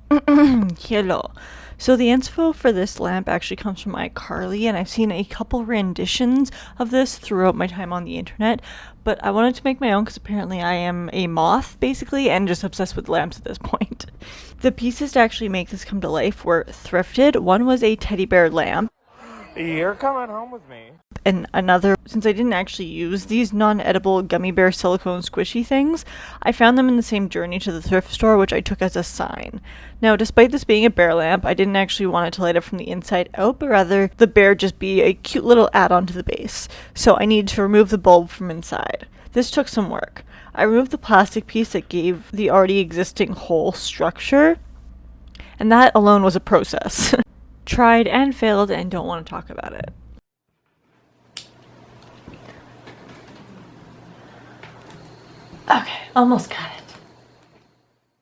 Hello. So the inspo for this lamp actually comes from iCarly, and I've seen a couple renditions of this throughout my time on the internet, but I wanted to make my own because apparently I am a moth, basically, and just obsessed with lamps at this point. The pieces to actually make this come to life were thrifted. One was a teddy bear lamp, You're coming home with me. and another, since I didn't actually use these non-edible gummy bear silicone squishy things, I found them in the same journey to the thrift store, which I took as a sign. Now, despite this being a bear lamp, I didn't actually want it to light up from the inside out, but rather the bear just be a cute little add-on to the base. So I needed to remove the bulb from inside. This took some work. I removed the plastic piece that gave the already existing hole structure, and that alone was a process. Tried and failed and don't want to talk about it. Okay, almost got it.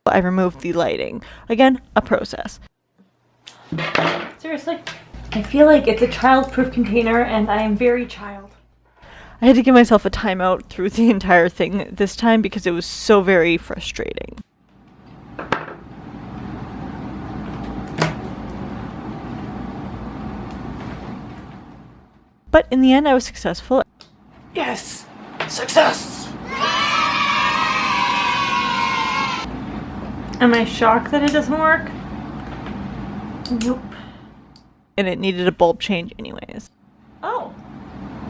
I removed the lighting. Again, a process. Seriously? I feel like it's a child-proof container and I am very child. I had to give myself a timeout through the entire thing this time because it was so very frustrating. But in the end, I was successful. Yes! Success! Am I shocked that it doesn't work? Nope. And it needed a bulb change anyways. Oh!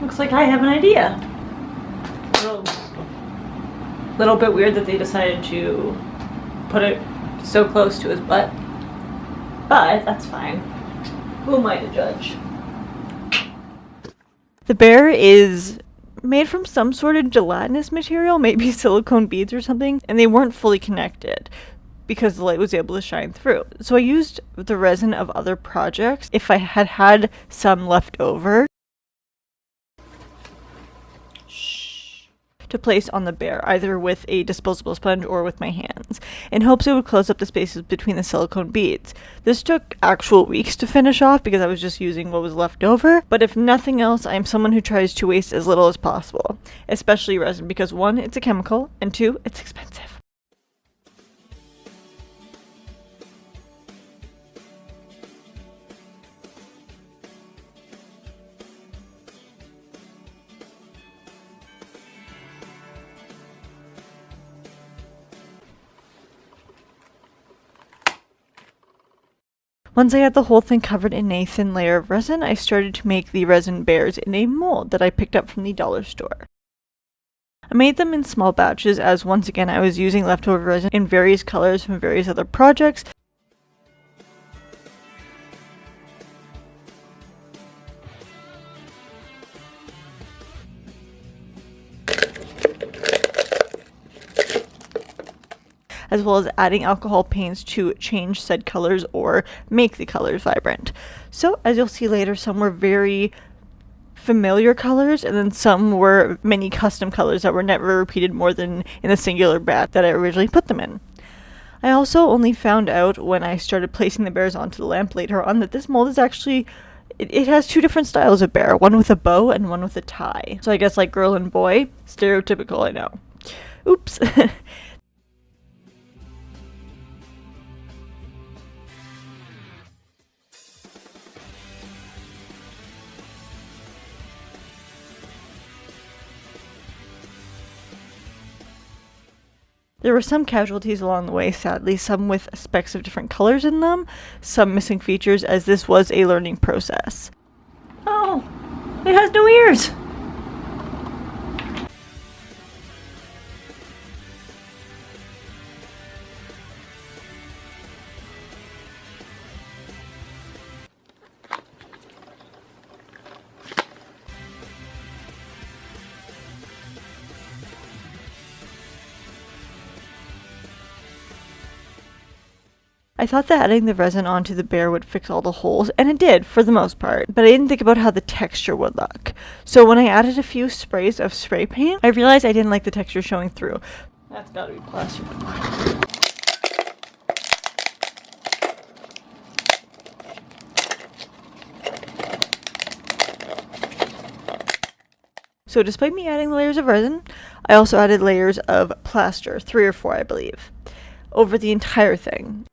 Looks like I have an idea. Little bit weird that they decided to put it so close to his butt. But that's fine. Who am I to judge? The bear is made from some sort of gelatinous material, maybe silicone beads or something, and they weren't fully connected because the light was able to shine through. So I used the resin of other projects if I had had some left over to place on the bear, either with a disposable sponge or with my hands, in hopes it would close up the spaces between the silicone beads. This took actual weeks to finish off because I was just using what was left over, but if nothing else, I am someone who tries to waste as little as possible, especially resin, because one, it's a chemical, and two, it's expensive. Once I had the whole thing covered in a thin layer of resin, I started to make the resin bears in a mold that I picked up from the dollar store. I made them in small batches as once again I was using leftover resin in various colors from various other projects. As well as adding alcohol paints to change said colors or make the colors vibrant. So, as you'll see later, some were very familiar colors, and then some were many custom colors that were never repeated more than in a singular batch that I originally put them in. I also only found out when I started placing the bears onto the lamp later on that this mold is actually it has two different styles of bear, one with a bow and one with a tie. So I guess like girl and boy, stereotypical, I know. Oops. There were some casualties along the way, sadly, some with specks of different colors in them, some missing features, as this was a learning process. Oh, it has no ears! I thought that adding the resin onto the bear would fix all the holes, and it did, for the most part, but I didn't think about how the texture would look. So when I added a few sprays of spray paint, I realized I didn't like the texture showing through. That's gotta be plastic. So despite me adding layers of resin, I also added layers of plaster, 3 or 4 I believe, over the entire thing.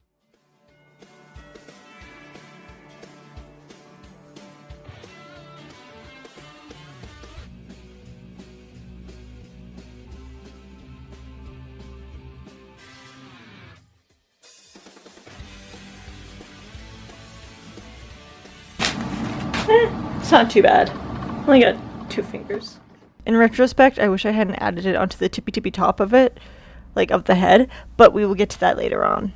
It's not too bad. Only got 2 fingers. In retrospect, I wish I hadn't added it onto the tippy top of it, like of the head, but we will get to that later on.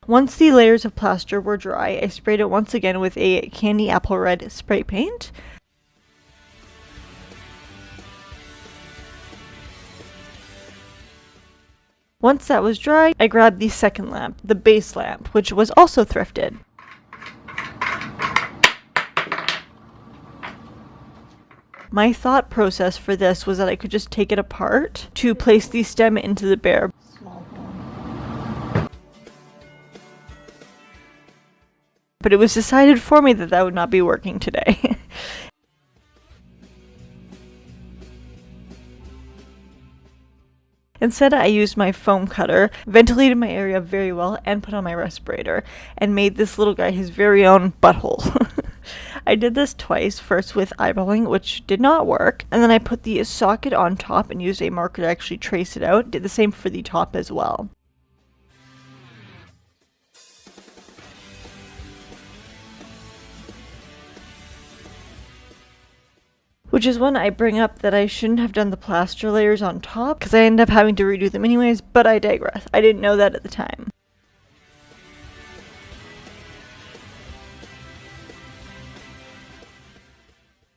Once the layers of plaster were dry, I sprayed it once again with a candy apple red spray paint. Once that was dry, I grabbed the second lamp, the base lamp, which was also thrifted. My thought process for this was that I could just take it apart to place the stem into the bear. But it was decided for me that that would not be working today. Instead, I used my foam cutter, ventilated my area very well, and put on my respirator, and made this little guy his very own butthole. I did this twice, first with eyeballing, which did not work, and then I put the socket on top and used a marker to actually trace it out. Did the same for the top as well. Which is when I bring up that I shouldn't have done the plaster layers on top, because I end up having to redo them anyways, but I digress. I didn't know that at the time.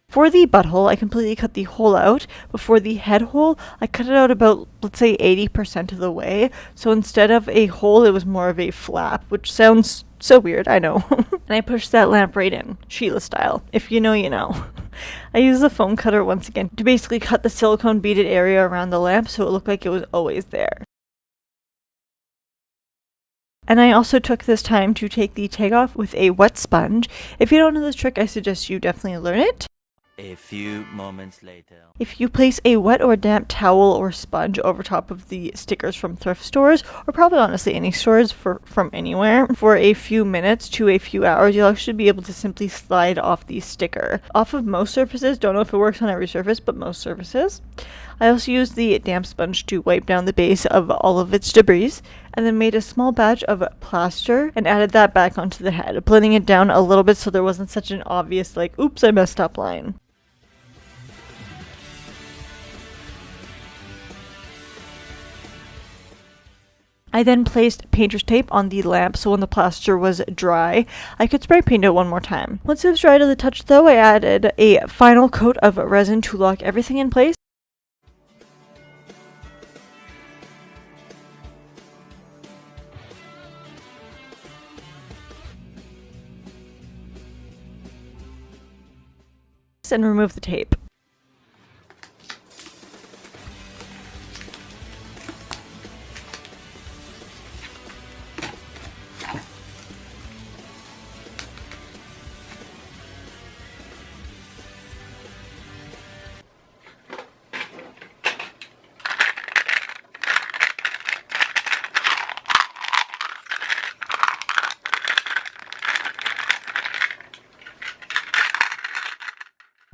For the butthole, I completely cut the hole out, but for the head hole, I cut it out about, let's say, 80% of the way. So instead of a hole, it was more of a flap, which sounds so weird, I know. And I pushed that lamp right in, Sheila style. If you know, you know. I used the foam cutter once again to basically cut the silicone beaded area around the lamp so it looked like it was always there. And I also took this time to take the tag off with a wet sponge. If you don't know this trick, I suggest you definitely learn it. A few moments later. If you place a wet or damp towel or sponge over top of the stickers from thrift stores, or probably honestly any stores from anywhere, for a few minutes to a few hours, you'll actually be able to simply slide off the sticker. Off of most surfaces, don't know if it works on every surface, but most surfaces. I also used the damp sponge to wipe down the base of all of its debris, and then made a small batch of plaster and added that back onto the head, blending it down a little bit so there wasn't such an obvious like, oops, I messed up line. I then placed painter's tape on the lamp so when the plaster was dry, I could spray paint it one more time. Once it was dry to the touch though, I added a final coat of resin to lock everything in place. And remove the tape.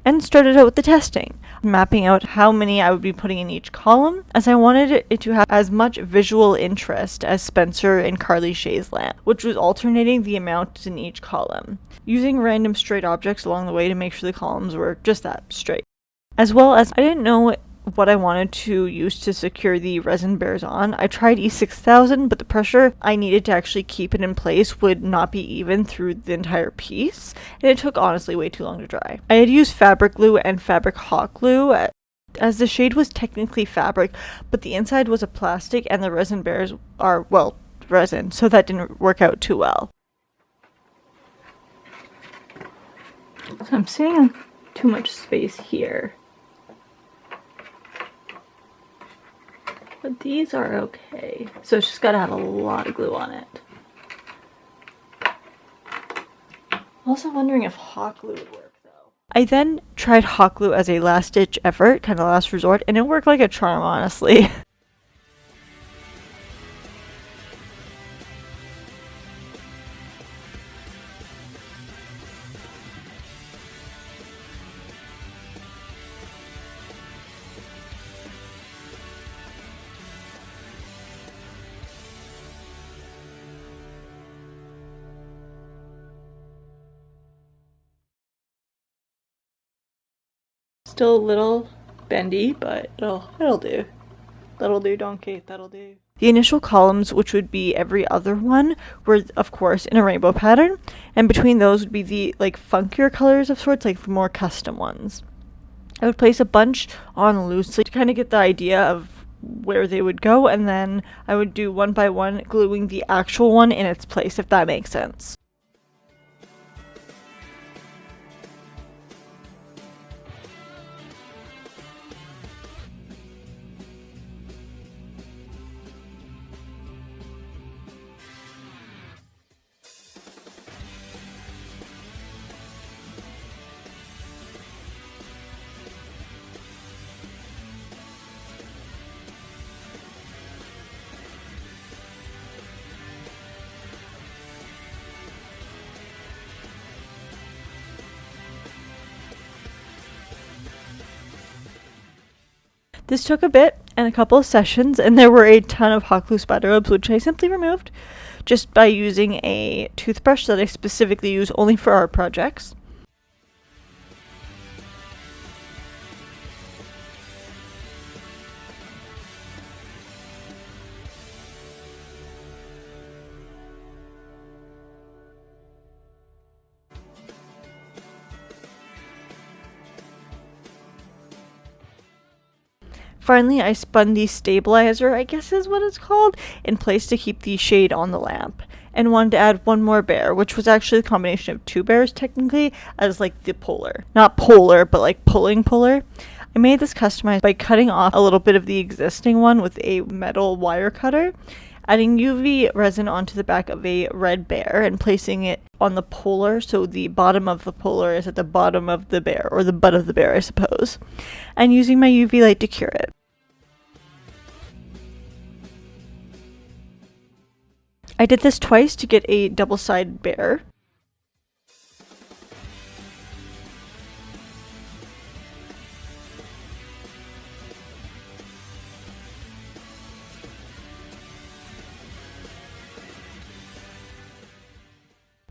And started out with the testing, mapping out how many I would be putting in each column, as I wanted it to have as much visual interest as Spencer and Carly Shay's lamp, which was alternating the amount in each column, using random straight objects along the way to make sure the columns were just that, straight. As well as I didn't know what I wanted to use to secure the resin bears on. I tried E6000, but the pressure I needed to actually keep it in place would not be even through the entire piece, and it took honestly way too long to dry. I had used fabric glue and fabric hot glue, as the shade was technically fabric, but the inside was a plastic and the resin bears are, well, resin, so that didn't work out too well. So I'm seeing too much space here. But these are okay. So it's just gotta have a lot of glue on it. Also wondering if hot glue would work though. I then tried hot glue as a last ditch effort, kind of last resort, and it worked like a charm, honestly. Still a little bendy, but it'll do. That'll do, donkey, that'll do. The initial columns, which would be every other one, were of course in a rainbow pattern, and between those would be the like funkier colors of sorts, like the more custom ones. I would place a bunch on loosely to kind of get the idea of where they would go, and then I would do one by one, gluing the actual one in its place, if that makes sense. This took a bit and a couple of sessions, and there were a ton of hot glue spider webs, which I simply removed just by using a toothbrush that I specifically use only for art projects. Finally, I spun the stabilizer, I guess is what it's called, in place to keep the shade on the lamp, and wanted to add one more bear, which was actually a combination of two bears technically, as like the polar. Not polar, but like pulling polar. I made this customized by cutting off a little bit of the existing one with a metal wire cutter, adding UV resin onto the back of a red bear and placing it on the polar, so the bottom of the polar is at the bottom of the bear, or the butt of the bear, I suppose, and using my UV light to cure it. I did this twice to get a double-sided bear.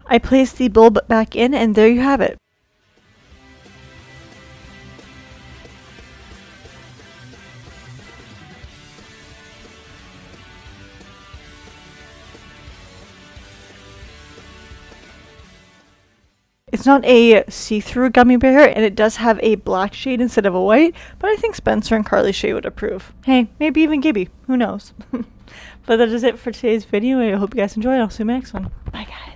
I placed the bulb back in, and there you have it. It's not a see-through gummy bear, and it does have a black shade instead of a white, but I think Spencer and Carly's shade would approve. Hey, maybe even Gibby. Who knows? But that is it for today's video. I hope you guys enjoyed. I'll see you in the next one. Bye, guys.